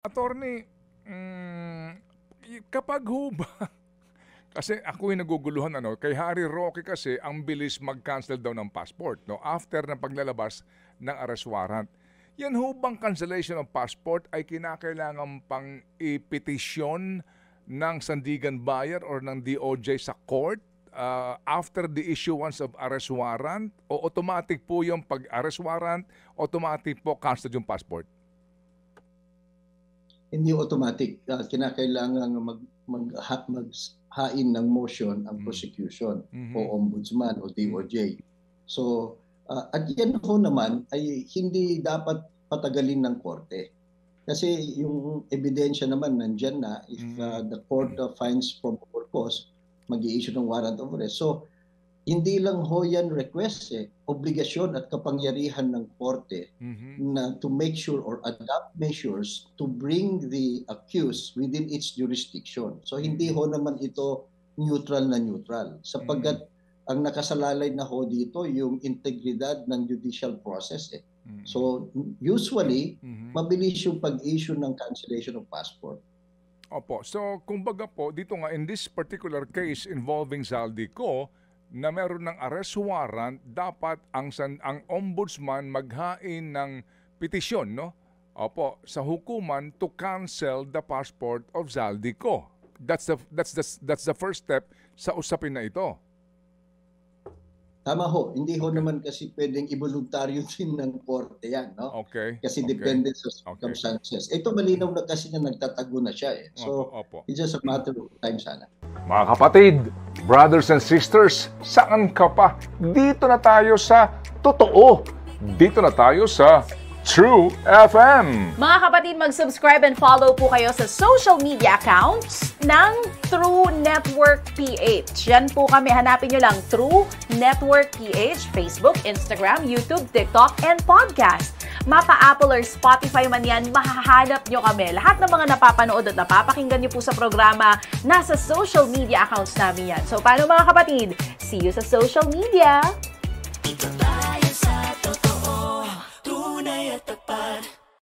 Attorney, kapag ho ba, kasi ako yung naguguluhan, kay Harry Roque kasi ang bilis mag-cancel daw ng passport, no? After ng paglalabas ng arrest warrant. Yan ho bang cancellation of passport ay kinakailangan pang ipetisyon ng Sandigan Bayan or ng DOJ sa court after the issuance of arrest warrant? O automatic po yung pag-arrest warrant, automatic po cancel yung passport? Hindi automatic. Kinakailangan maghain ng motion ang prosecution o ombudsman o DOJ. So, at yan ho naman ay hindi dapat patagalin ng korte. Kasi yung ebidensya naman nandyan na if the court finds probable cause, mag-i-issue ng warrant of arrest. So, hindi lang ho yan request obligasyon at kapangyarihan ng korte na to make sure or adopt measures to bring the accused within its jurisdiction. So hindi ho naman ito neutral na neutral sapagkat ang nakasalalay na ho dito yung integridad ng judicial process. So usually mabilis yung pag-issue ng cancellation of passport. Opo. So kumbaga po dito nga in this particular case involving Zaldico na meron ng arrest warrant, dapat ang ombudsman maghain ng petisyon, no? Opo, sa hukuman to cancel the passport of Zaldico. That's the first step sa usapin na ito. Tama ho, hindi ho naman kasi pwedeng iboluntaryo din ng korte yan, no? Okay. Kasi depende sa circumstances. Ito malinaw na kasi na nagtatago na siya So, it's just a matter of time sana. Mga kapatid, brothers and sisters, saan ka pa? Dito na tayo sa totoo. Dito na tayo sa True FM. Mga kapatid, mag-subscribe and follow po kayo sa social media accounts ng True Network PH. Yan po kami. Hanapin nyo lang True Network PH, Facebook, Instagram, YouTube, TikTok, and podcast. Mapa Apple or Spotify man yan, mahahanap nyo kami. Lahat ng mga napapanood at napapakinggan nyo po sa programa, nasa social media accounts namin yan. So, paano mga kapatid? See you sa social media!